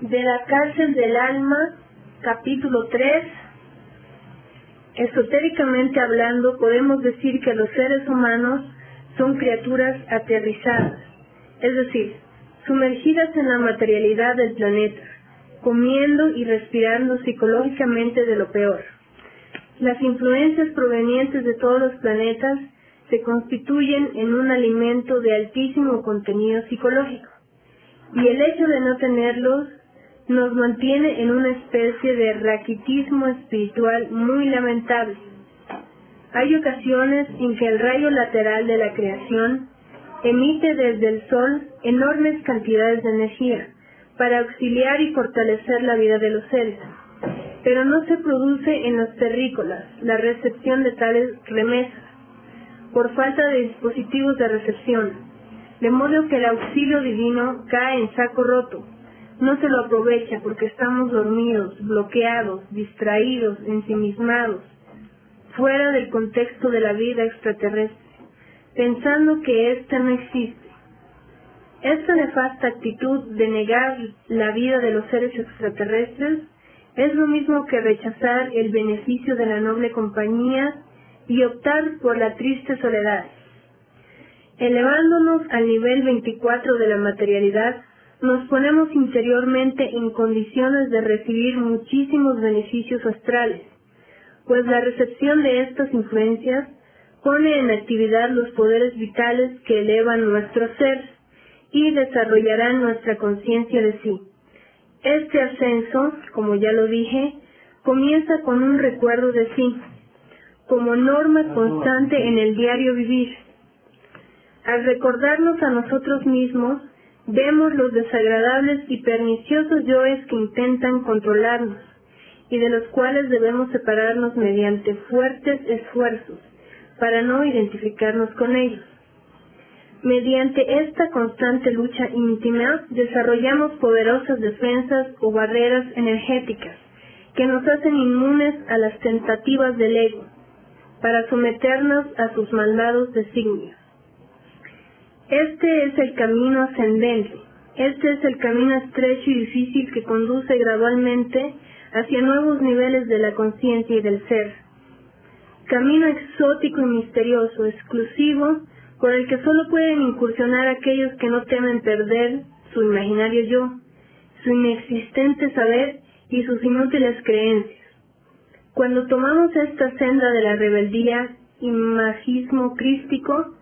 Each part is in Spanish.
De la cárcel del alma, capítulo 3. Esotéricamente hablando, podemos decir que los seres humanos son criaturas aterrizadas, es decir, sumergidas en la materialidad del planeta, comiendo y respirando psicológicamente de lo peor. Las influencias provenientes de todos los planetas se constituyen en un alimento de altísimo contenido psicológico, y el hecho de no tenerlos nos mantiene en una especie de raquitismo espiritual muy lamentable. Hay ocasiones en que el rayo lateral de la creación emite desde el Sol enormes cantidades de energía para auxiliar y fortalecer la vida de los seres, pero no se produce en los terrícolas la recepción de tales remesas, por falta de dispositivos de recepción, de modo que el auxilio divino cae en saco roto. No se lo aprovecha porque estamos dormidos, bloqueados, distraídos, ensimismados, fuera del contexto de la vida extraterrestre, pensando que ésta no existe. Esta nefasta actitud de negar la vida de los seres extraterrestres es lo mismo que rechazar el beneficio de la noble compañía y optar por la triste soledad. Elevándonos al nivel 24 de la materialidad, nos ponemos interiormente en condiciones de recibir muchísimos beneficios astrales, pues la recepción de estas influencias pone en actividad los poderes vitales que elevan nuestro ser y desarrollarán nuestra conciencia de sí. Este ascenso, como ya lo dije, comienza con un recuerdo de sí, como norma constante en el diario vivir. Al recordarnos a nosotros mismos, vemos los desagradables y perniciosos yoes que intentan controlarnos y de los cuales debemos separarnos mediante fuertes esfuerzos para no identificarnos con ellos. Mediante esta constante lucha íntima desarrollamos poderosas defensas o barreras energéticas que nos hacen inmunes a las tentativas del ego para someternos a sus malvados designios. Este es el camino ascendente, este es el camino estrecho y difícil que conduce gradualmente hacia nuevos niveles de la conciencia y del ser. Camino exótico y misterioso, exclusivo, por el que solo pueden incursionar aquellos que no temen perder su imaginario yo, su inexistente saber y sus inútiles creencias. Cuando tomamos esta senda de la rebeldía y magismo crístico,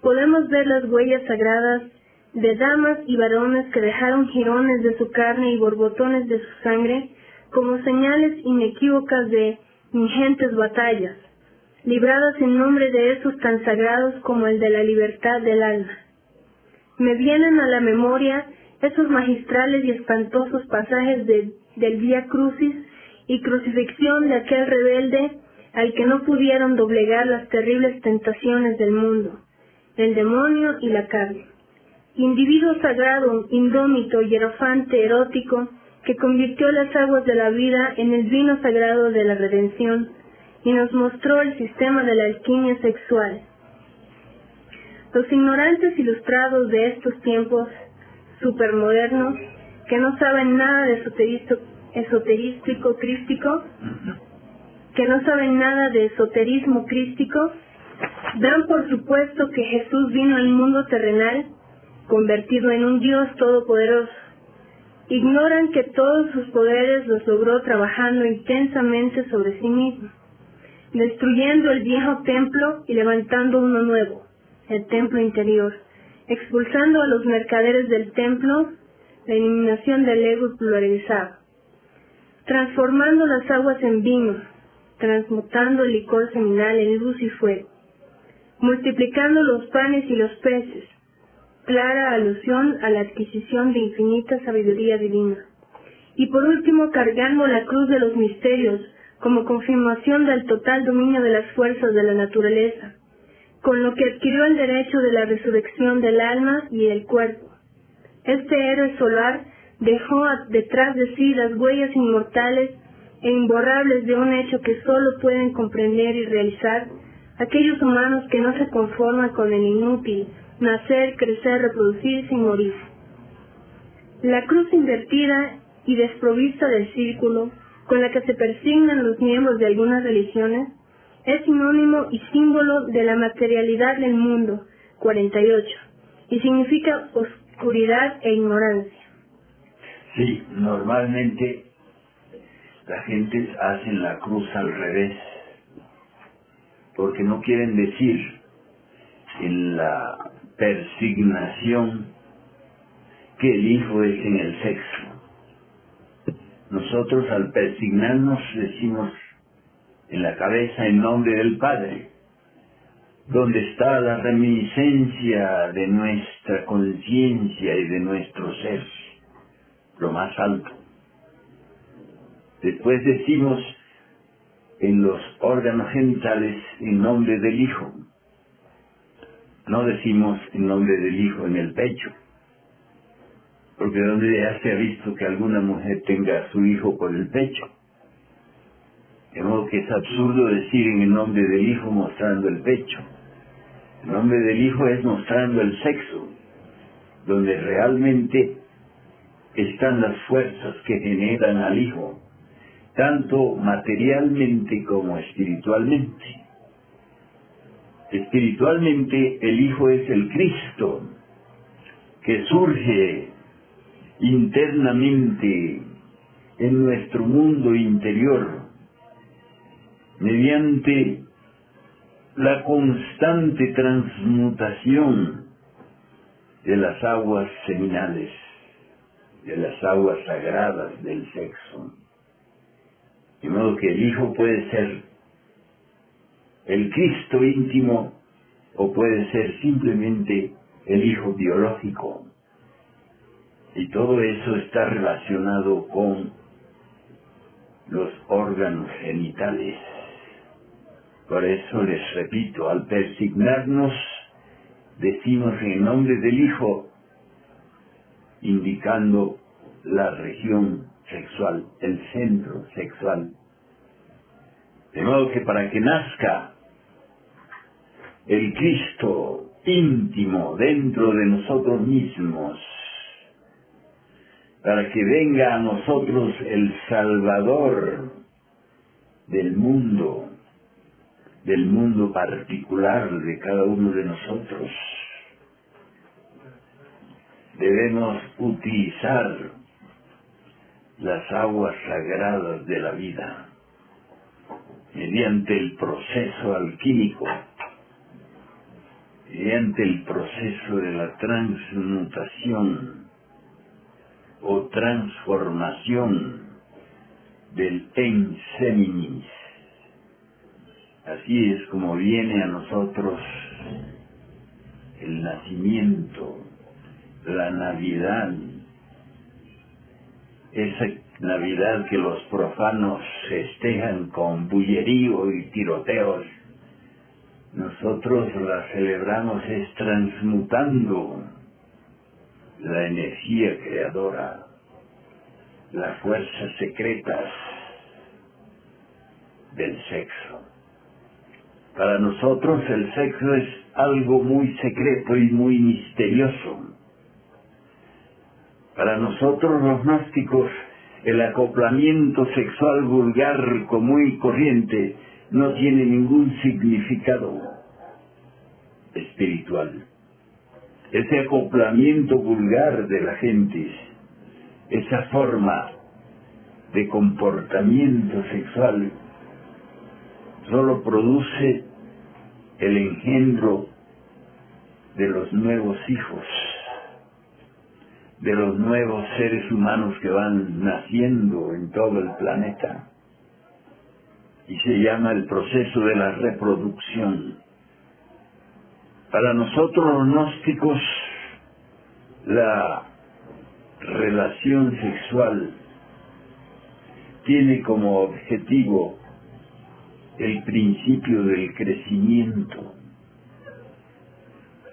podemos ver las huellas sagradas de damas y varones que dejaron jirones de su carne y borbotones de su sangre como señales inequívocas de ingentes batallas, libradas en nombre de esos tan sagrados como el de la libertad del alma. Me vienen a la memoria esos magistrales y espantosos pasajes del Vía Crucis y crucifixión de aquel rebelde al que no pudieron doblegar las terribles tentaciones del mundo, el demonio y la carne. Individuo sagrado, indómito, hierofante, erótico, que convirtió las aguas de la vida en el vino sagrado de la redención y nos mostró el sistema de la alquimia sexual. Los ignorantes ilustrados de estos tiempos supermodernos, que no saben nada de esoterismo crístico, dan por supuesto que Jesús vino al mundo terrenal convertido en un Dios todopoderoso. Ignoran que todos sus poderes los logró trabajando intensamente sobre sí mismo, destruyendo el viejo templo y levantando uno nuevo, el templo interior, expulsando a los mercaderes del templo, la eliminación del ego pluralizado, transformando las aguas en vino, transmutando el licor seminal en luz y fuego, multiplicando los panes y los peces, clara alusión a la adquisición de infinita sabiduría divina, y por último cargando la cruz de los misterios como confirmación del total dominio de las fuerzas de la naturaleza, con lo que adquirió el derecho de la resurrección del alma y el cuerpo. Este héroe solar dejó detrás de sí las huellas inmortales e imborrables de un hecho que solo pueden comprender y realizar aquellos humanos que no se conforman con el inútil, nacer, crecer, reproducirse y morir. La cruz invertida y desprovista del círculo, con la que se persignan los miembros de algunas religiones, es sinónimo y símbolo de la materialidad del mundo, 48, y significa oscuridad e ignorancia. Sí, normalmente la gente hace la cruz al revés, porque no quieren decir en la persignación que el Hijo es en el sexo. Nosotros al persignarnos decimos en la cabeza en nombre del Padre, donde está la reminiscencia de nuestra conciencia y de nuestro ser, lo más alto. Después decimos en los órganos genitales en nombre del Hijo. No decimos en nombre del Hijo en el pecho, porque donde ya se ha visto que alguna mujer tenga a su hijo por el pecho. De modo que es absurdo decir en el nombre del Hijo mostrando el pecho. El nombre del Hijo es mostrando el sexo, donde realmente están las fuerzas que generan al Hijo, tanto materialmente como espiritualmente. Espiritualmente el Hijo es el Cristo, que surge internamente en nuestro mundo interior, mediante la constante transmutación de las aguas seminales, de las aguas sagradas del sexo. De modo que el Hijo puede ser el Cristo íntimo o puede ser simplemente el Hijo biológico. Y todo eso está relacionado con los órganos genitales. Por eso les repito, al persignarnos decimos en nombre del Hijo, indicando la región sexual, el centro sexual. De modo que para que nazca el Cristo íntimo dentro de nosotros mismos, para que venga a nosotros el Salvador del mundo particular de cada uno de nosotros, debemos utilizar las aguas sagradas de la vida mediante el proceso alquímico, mediante el proceso de la transmutación o transformación del enseminis. Así es como viene a nosotros el nacimiento, la Navidad, esa Navidad que los profanos festejan con bullerío y tiroteos. Nosotros la celebramos es transmutando la energía creadora, las fuerzas secretas del sexo. Para nosotros el sexo es algo muy secreto y muy misterioso. Para nosotros los gnósticos, el acoplamiento sexual vulgar, común y corriente no tiene ningún significado espiritual. Ese acoplamiento vulgar de la gente, esa forma de comportamiento sexual, solo produce el engendro de los nuevos hijos, de los nuevos seres humanos que van naciendo en todo el planeta, y se llama el proceso de la reproducción. Para nosotros los gnósticos, la relación sexual tiene como objetivo el principio del crecimiento,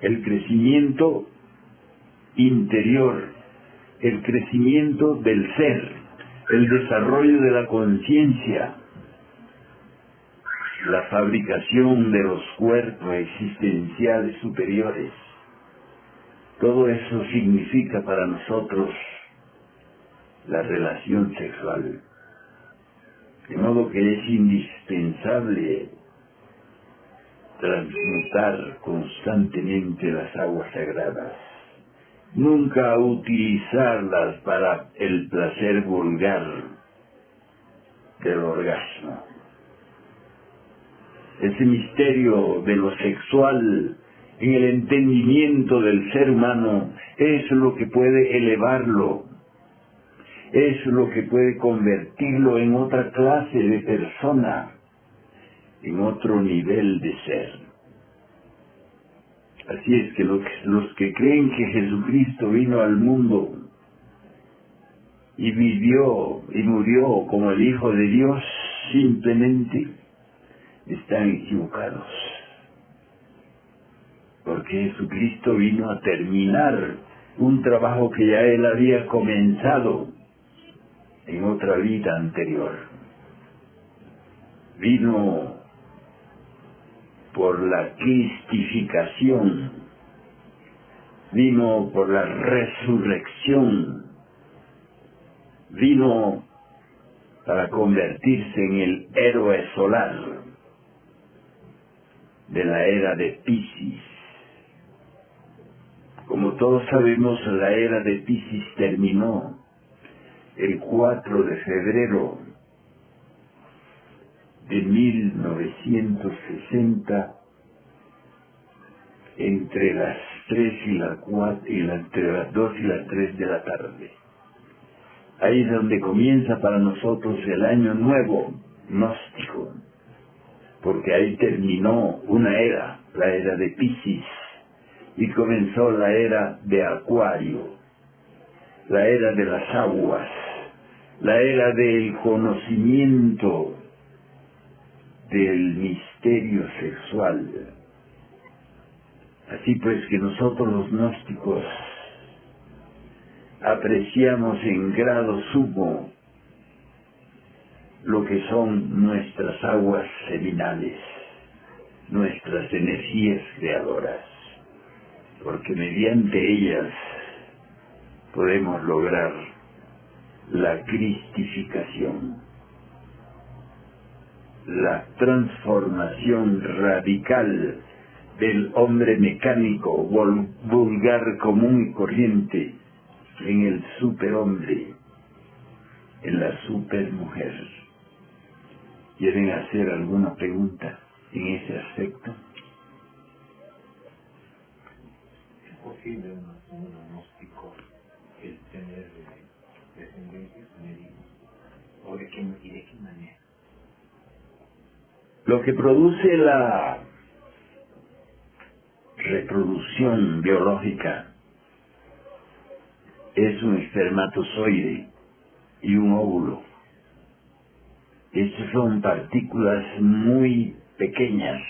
el crecimiento interior, el crecimiento del ser, el desarrollo de la conciencia, la fabricación de los cuerpos existenciales superiores. Todo eso significa para nosotros la relación sexual. De modo que es indispensable transmutar constantemente las aguas sagradas, nunca utilizarlas para el placer vulgar del orgasmo. Ese misterio de lo sexual en el entendimiento del ser humano es lo que puede elevarlo, es lo que puede convertirlo en otra clase de persona, en otro nivel de ser. Así es que los que creen que Jesucristo vino al mundo y vivió y murió como el Hijo de Dios, simplemente están equivocados. Porque Jesucristo vino a terminar un trabajo que ya Él había comenzado en otra vida anterior. Vino por la cristificación, vino por la resurrección, vino para convertirse en el héroe solar de la era de Piscis. Como todos sabemos, la era de Piscis terminó el 4 de febrero de 1960 entre las 3 y las 4 entre las 2 y las 3 de la tarde. Ahí es donde comienza para nosotros el año nuevo gnóstico, porque ahí terminó una era, la era de Piscis, y comenzó la era de Acuario, la era de las aguas, la era del conocimiento del misterio sexual. Así pues que nosotros los gnósticos apreciamos en grado sumo lo que son nuestras aguas seminales, nuestras energías creadoras, porque mediante ellas podemos lograr la cristificación, la transformación radical del hombre mecánico, vulgar, común y corriente, en el superhombre, en la supermujer. ¿Quieren hacer alguna pregunta en ese aspecto? ¿Es posible un gnóstico el tener descendencia con el hijo? ¿O de qué manera? Lo que produce la reproducción biológica es un espermatozoide y un óvulo. Estas son partículas muy pequeñas,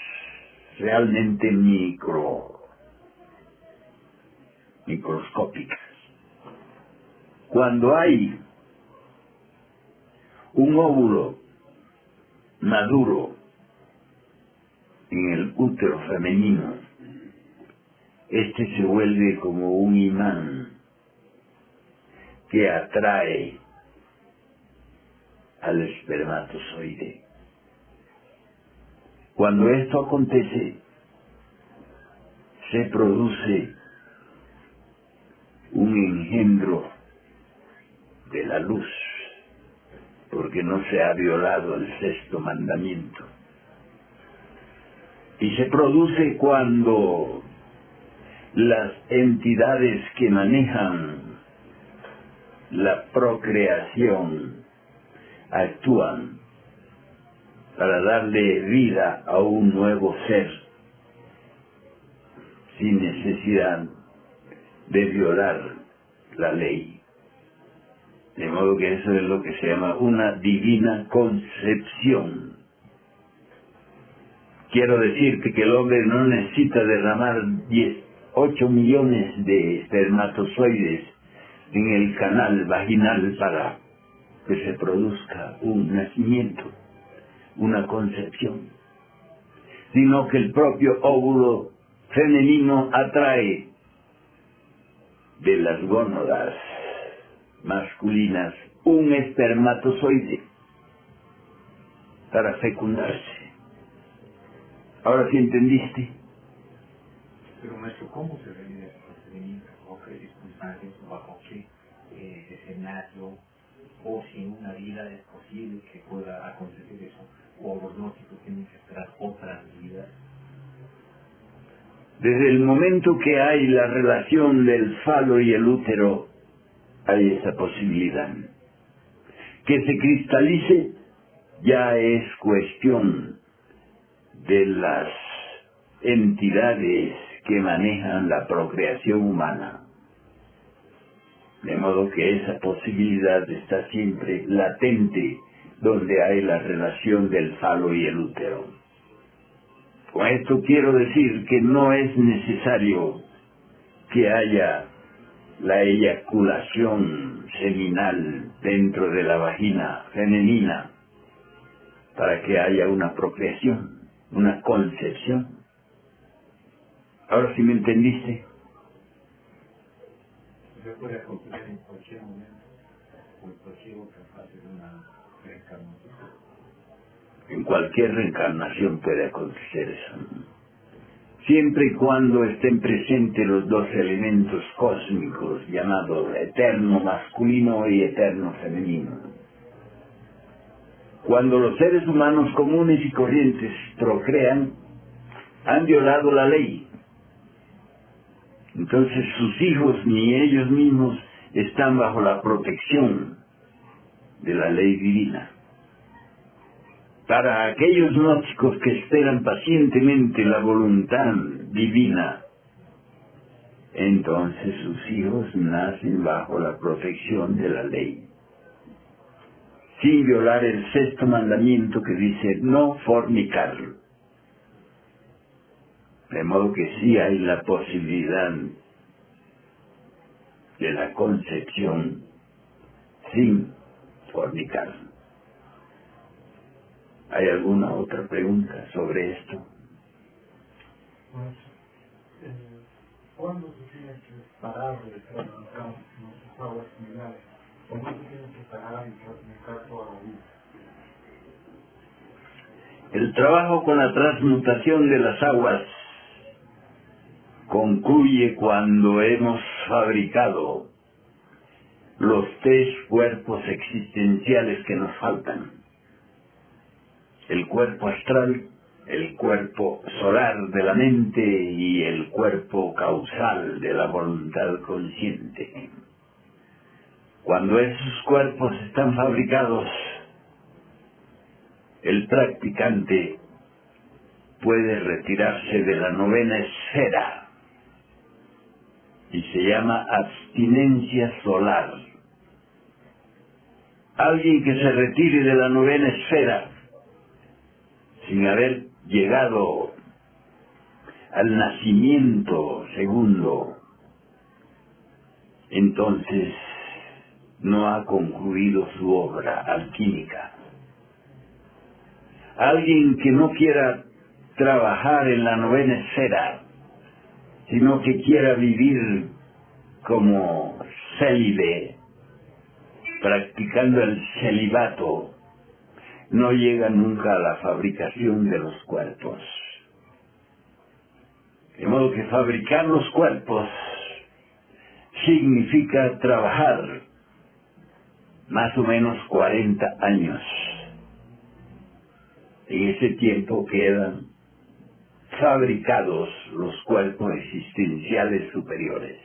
realmente microscópicas. Cuando hay un óvulo maduro en el útero femenino, este se vuelve como un imán que atrae al espermatozoide. Cuando esto acontece, se produce un engendro de la luz, porque no se ha violado el sexto mandamiento. Y se produce cuando las entidades que manejan la procreación actúan para darle vida a un nuevo ser sin necesidad de violar la ley. De modo que eso es lo que se llama una divina concepción. Quiero decirte que el hombre no necesita derramar 8 millones de espermatozoides en el canal vaginal para que se produzca un nacimiento, una concepción, sino que el propio óvulo femenino atrae de las gónadas masculinas un espermatozoide para fecundarse. ¿Ahora sí entendiste? Pero maestro, ¿cómo se realiza ese procedimiento? ¿Bajo qué circunstancias? ¿Bajo qué escenario? ¿O si en una vida es posible que pueda acontecer eso? ¿O los gnósticos tienen que esperar otras vidas? Desde el momento que hay la relación del falo y el útero, hay esa posibilidad. Que se cristalice ya es cuestión de las entidades que manejan la procreación humana. De modo que esa posibilidad está siempre latente donde hay la relación del falo y el útero. Con esto quiero decir que no es necesario que haya la eyaculación seminal dentro de la vagina femenina para que haya una procreación, una concepción. Ahora sí me entendiste. Se puede acontecer en cualquier momento o en cualquier otra fase de una reencarnación. En cualquier reencarnación puede acontecer eso. Siempre y cuando estén presentes los dos elementos cósmicos llamados eterno masculino y eterno femenino. Cuando los seres humanos comunes y corrientes procrean, han violado la ley. Entonces sus hijos ni ellos mismos están bajo la protección de la ley divina. Para aquellos gnósticos que esperan pacientemente la voluntad divina, entonces sus hijos nacen bajo la protección de la ley, sin violar el sexto mandamiento que dice no fornicar. De modo que sí hay la posibilidad de la concepción sin fornicar. ¿Hay alguna otra pregunta sobre esto? ¿Cuándo se tiene que parar de transmutar nuestras aguas minerales? ¿Cuándo se tiene que parar y transmutar toda la vida? El trabajo con la transmutación de las aguas concluye cuando hemos fabricado los 3 cuerpos existenciales que nos faltan. El cuerpo astral, el cuerpo solar de la mente y el cuerpo causal de la voluntad consciente. Cuando esos cuerpos están fabricados, el practicante puede retirarse de la 9ª esfera y se llama abstinencia solar. Alguien que se retire de la 9ª esfera sin haber llegado al nacimiento segundo, entonces no ha concluido su obra alquímica. Alguien que no quiera trabajar en la 9ª esfera, sino que quiera vivir como célibe, practicando el celibato, no llega nunca a la fabricación de los cuerpos. De modo que fabricar los cuerpos significa trabajar más o menos 40 años. En ese tiempo quedan fabricados los cuerpos existenciales superiores.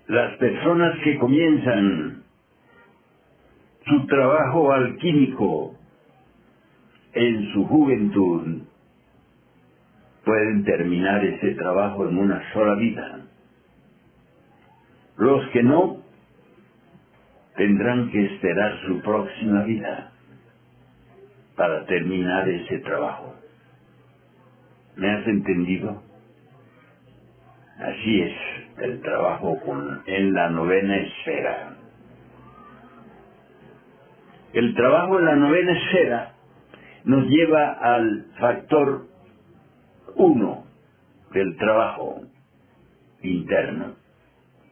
Las personas que comienzan su trabajo alquímico en su juventud pueden terminar ese trabajo en una sola vida. Los que no tendrán que esperar su próxima vida para terminar ese trabajo. ¿Me has entendido? Así es el trabajo en la 9ª esfera. El trabajo en la 9ª esfera nos lleva al factor 1 del trabajo interno,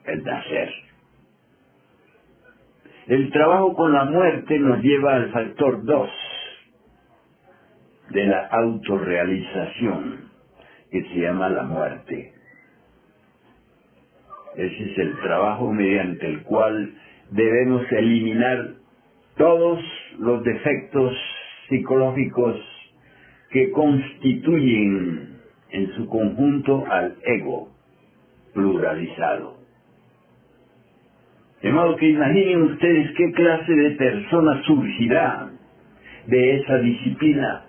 el nacer. El trabajo con la muerte nos lleva al factor 2 de la autorrealización, que se llama la muerte. Ese es el trabajo mediante el cual debemos eliminar todos los defectos psicológicos que constituyen en su conjunto al ego pluralizado. De modo que imaginen ustedes qué clase de persona surgirá de esa disciplina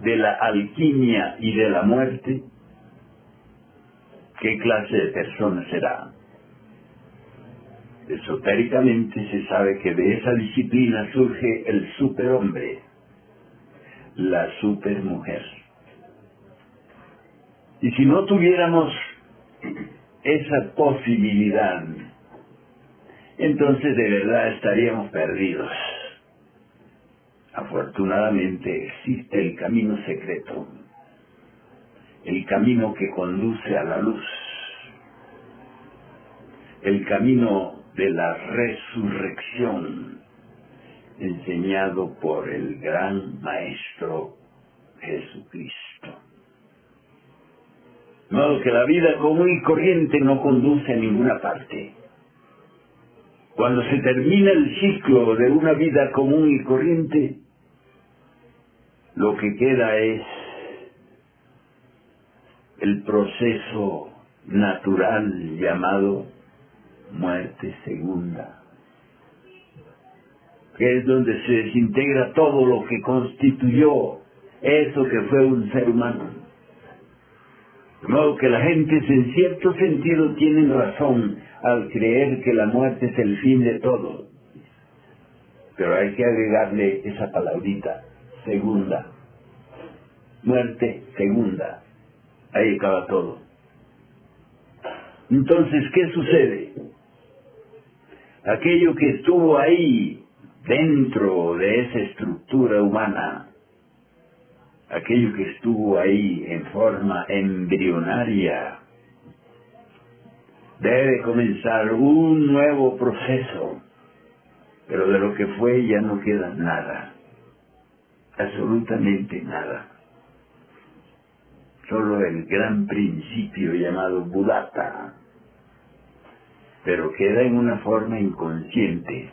de la alquimia y de la muerte. ¿Qué clase de persona será? Esotéricamente se sabe que de esa disciplina surge el superhombre, la supermujer. Y si no tuviéramos esa posibilidad, entonces de verdad estaríamos perdidos. Afortunadamente existe el camino secreto, el camino que conduce a la luz, el camino de la resurrección, enseñado por el gran Maestro Jesucristo. De modo que la vida común y corriente no conduce a ninguna parte. Cuando se termina el ciclo de una vida común y corriente, lo que queda es el proceso natural llamado muerte segunda, que es donde se desintegra todo lo que constituyó eso que fue un ser humano. De modo que la gente en cierto sentido tiene razón al creer que la muerte es el fin de todo. Pero hay que agregarle esa palabrita, segunda. Muerte segunda. Ahí acaba todo. Entonces, ¿qué sucede? Aquello que estuvo ahí dentro de esa estructura humana, aquello que estuvo ahí en forma embrionaria, debe comenzar un nuevo proceso, pero de lo que fue ya no queda nada, absolutamente nada. Solo el gran principio llamado Buddhata, pero queda en una forma inconsciente,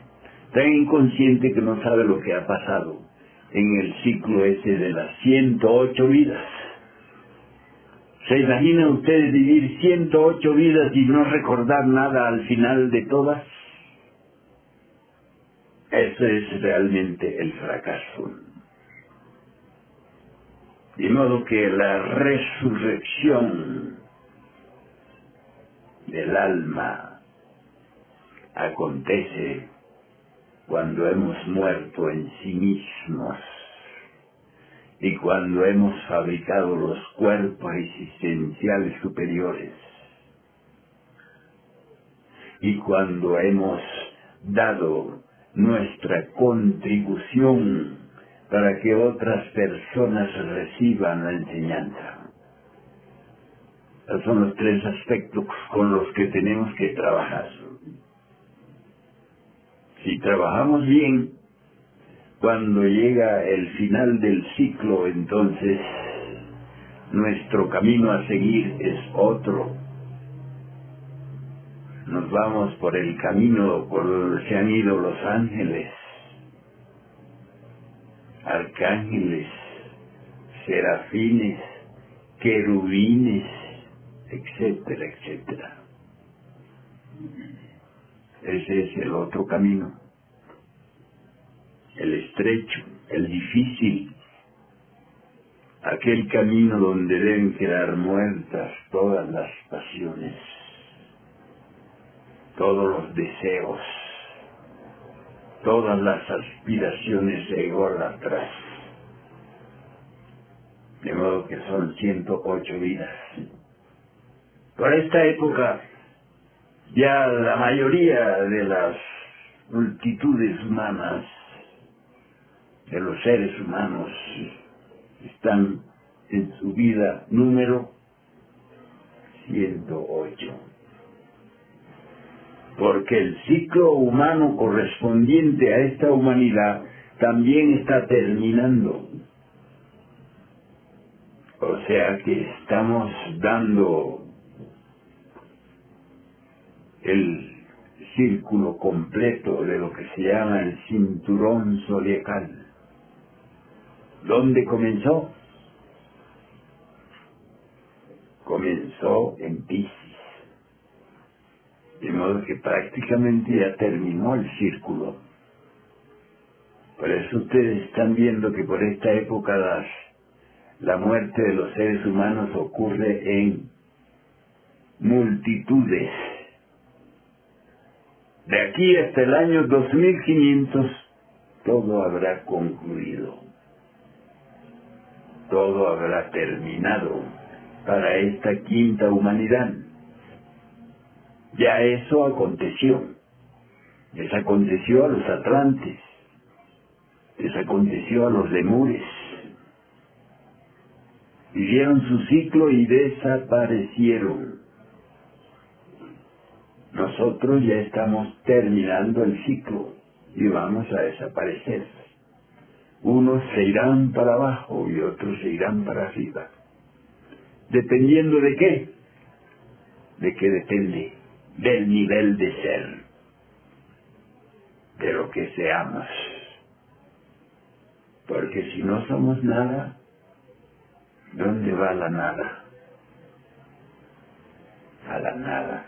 tan inconsciente que no sabe lo que ha pasado en el ciclo ese de las 108 vidas. ¿Se imaginan ustedes vivir 108 vidas y no recordar nada al final de todas? Eso es realmente el fracaso. De modo que la resurrección del alma acontece cuando hemos muerto en sí mismos y cuando hemos fabricado los cuerpos existenciales superiores y cuando hemos dado nuestra contribución para que otras personas reciban la enseñanza. Esos son los tres aspectos con los que tenemos que trabajar. Si trabajamos bien, cuando llega el final del ciclo, entonces nuestro camino a seguir es otro. Nos vamos por el camino por donde se han ido los ángeles, arcángeles, serafines, querubines, etcétera, etcétera. Ese es el otro camino, el estrecho, el difícil, aquel camino donde deben quedar muertas todas las pasiones, todos los deseos, todas las aspiraciones ególatras. De modo que son 108 vidas. Por esta época, ya la mayoría de las multitudes humanas, de los seres humanos, están en su vida número 108. porque el ciclo humano correspondiente a esta humanidad también está terminando. O sea que estamos dando el círculo completo de lo que se llama el cinturón zodiacal. ¿Dónde comenzó? Comenzó en Piscis. De modo que prácticamente ya terminó el círculo. Por eso ustedes están viendo que por esta época la muerte de los seres humanos ocurre en multitudes. De aquí hasta el año 2500 todo habrá concluido. Todo habrá terminado para esta quinta humanidad. Ya eso aconteció. Les aconteció a los atlantes. Les aconteció a los lemures. Vivieron su ciclo y desaparecieron. Nosotros ya estamos terminando el ciclo y vamos a desaparecer. Unos se irán para abajo y otros se irán para arriba. ¿Dependiendo de qué? ¿De qué depende? Del nivel de ser, de lo que seamos. Porque si no somos nada, ¿dónde va la nada? A la nada.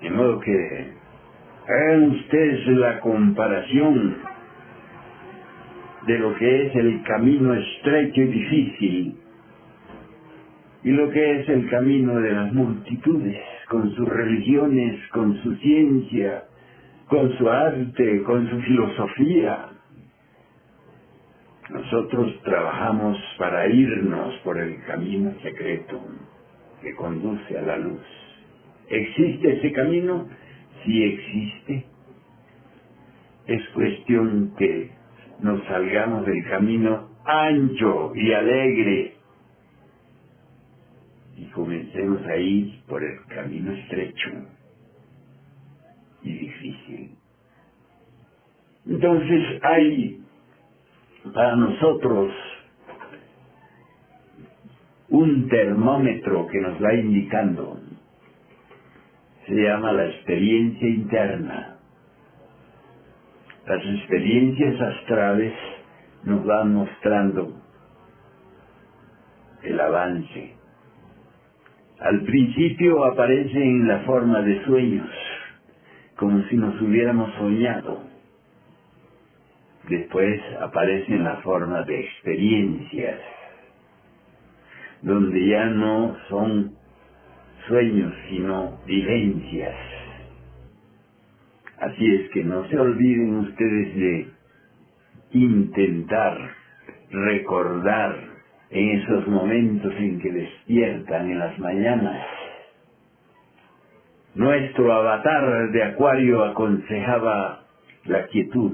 De modo que hagan ustedes la comparación de lo que es el camino estrecho y difícil y lo que es el camino de las multitudes, con sus religiones, con su ciencia, con su arte, con su filosofía. Nosotros trabajamos para irnos por el camino secreto que conduce a la luz. ¿Existe ese camino? Sí existe. Es cuestión que nos salgamos del camino ancho y alegre y comencemos a ir por el camino estrecho y difícil. Entonces hay para nosotros un termómetro que nos va indicando. Se llama la experiencia interna. Las experiencias astrales nos van mostrando el avance. Al principio aparece en la forma de sueños, como si nos hubiéramos soñado. Después aparece en la forma de experiencias, donde ya no son sueños, sino vivencias. Así es que no se olviden ustedes de intentar recordar en esos momentos en que despiertan en las mañanas. Nuestro avatar de Acuario aconsejaba la quietud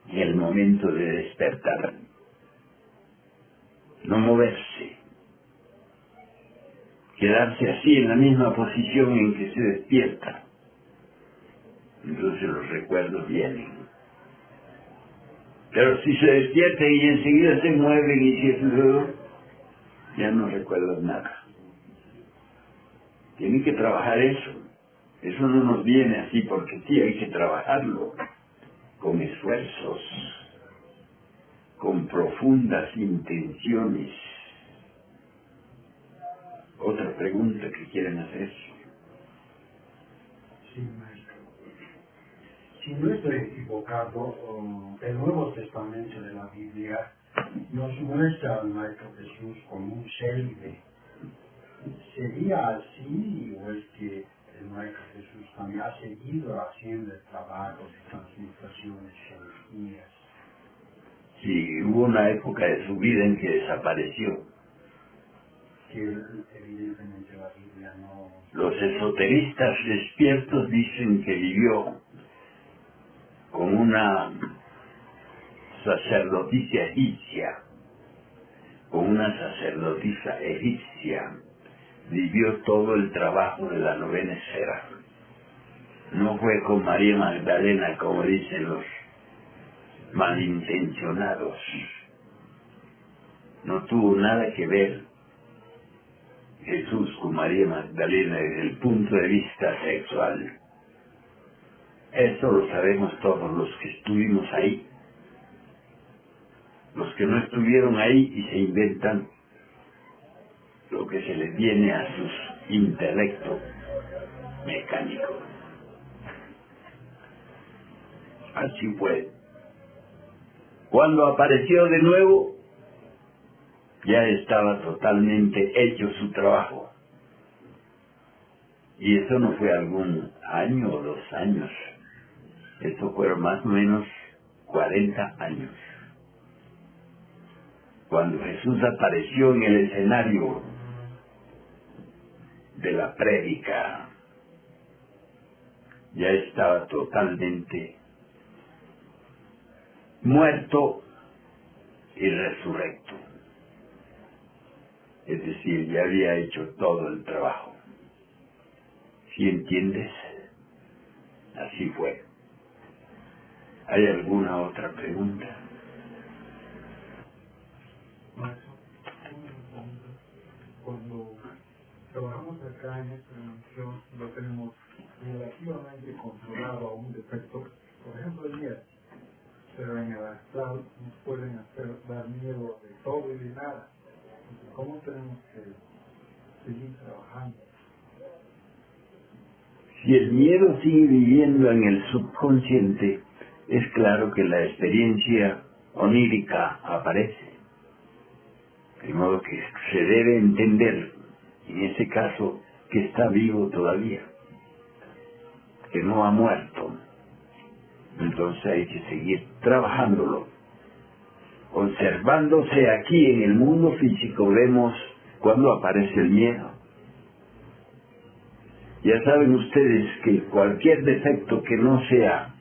en el momento de despertar. No moverse. Quedarse así en la misma posición en que se despierta. Entonces los recuerdos vienen. Pero si se despiertan y enseguida se mueven y si eso, ya no recuerdan nada. Tienen que trabajar eso. Eso no nos viene así porque sí, hay que trabajarlo. Con esfuerzos. Con profundas intenciones. Otra pregunta que quieren hacer. Sí, maestro. Si no estoy equivocado, el Nuevo Testamento de la Biblia nos muestra al Maestro Jesús como un célibe. ¿Sería así o es que el Maestro Jesús también ha seguido haciendo el trabajo de transmutaciones y energías? Sí, hubo una época de su vida en que desapareció. Que evidentemente la Biblia no... Los esoteristas despiertos dicen que vivió con una sacerdotisa egipcia, vivió todo el trabajo de la novena esfera. No fue con María Magdalena, como dicen los malintencionados. No tuvo nada que ver Jesús con María Magdalena desde el punto de vista sexual. Eso lo sabemos todos los que estuvimos ahí. Los que no estuvieron ahí y se inventan lo que se les viene a sus intelecto mecánico. Así fue. Cuando apareció de nuevo, ya estaba totalmente hecho su trabajo. Y eso no fue algún año o 2 años. Eso fueron más o menos 40 años. Cuando Jesús apareció en el escenario de la prédica, ya estaba totalmente muerto y resurrecto. Es decir, ya había hecho todo el trabajo. ¿Sí entiendes? Así fue. ¿Hay alguna otra pregunta? Cuando trabajamos acá en esta dimensión, lo tenemos relativamente controlado a un defecto, por ejemplo el miedo. Pero en el astral nos pueden hacer dar miedo de todo y de nada. Entonces, ¿cómo tenemos que seguir trabajando? Si el miedo sigue viviendo en el subconsciente, es claro que la experiencia onírica aparece. De modo que se debe entender, en ese caso, que está vivo todavía, que no ha muerto. Entonces hay que seguir trabajándolo. Observándose aquí en el mundo físico, vemos cuando aparece el miedo. Ya saben ustedes que cualquier defecto que no sea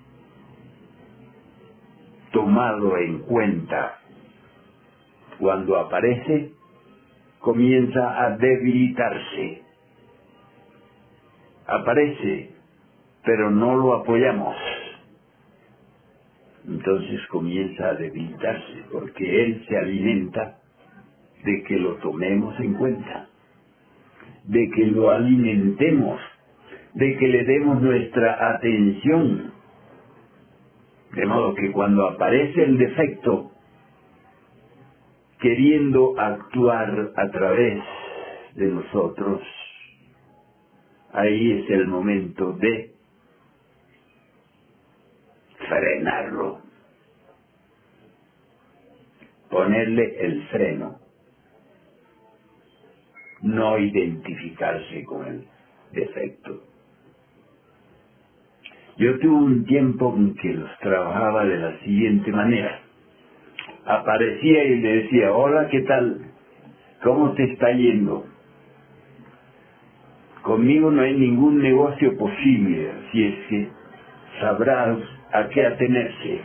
tomado en cuenta cuando aparece, comienza a debilitarse. Aparece, pero no lo apoyamos. Entonces comienza a debilitarse, porque él se alimenta de que lo tomemos en cuenta, de que lo alimentemos, de que le demos nuestra atención. De modo que cuando aparece el defecto, queriendo actuar a través de nosotros, ahí es el momento de frenarlo, ponerle el freno, no identificarse con el defecto. Yo tuve un tiempo en que los trabajaba de la siguiente manera. Aparecía y le decía: hola, ¿qué tal? ¿Cómo te está yendo? Conmigo no hay ningún negocio posible, así es que sabrás a qué atenerse.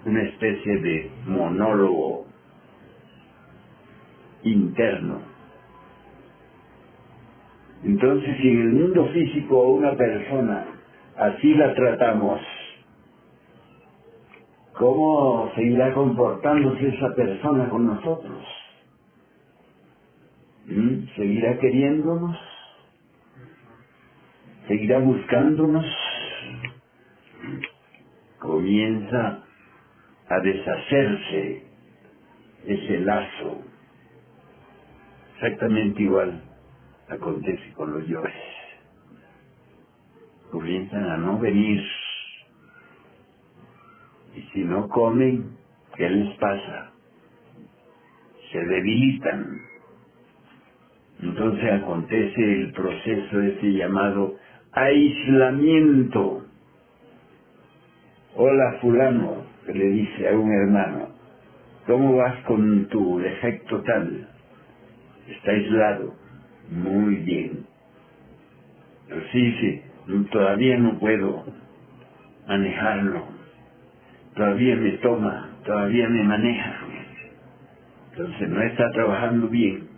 Una especie de monólogo interno. Entonces, si en el mundo físico a una persona así la tratamos, ¿cómo seguirá comportándose esa persona con nosotros? ¿Seguirá queriéndonos? ¿Seguirá buscándonos? Comienza a deshacerse ese lazo. Exactamente igual acontece con los yogis. Comienzan a no venir. Y si no comen, ¿qué les pasa? Se debilitan. Entonces acontece el proceso ese llamado aislamiento. Hola fulano, que le dice a un hermano, ¿cómo vas con tu defecto tal? Está aislado. Muy bien. Pero sí, todavía no puedo manejarlo. Todavía me toma, todavía me maneja. Entonces no está trabajando bien.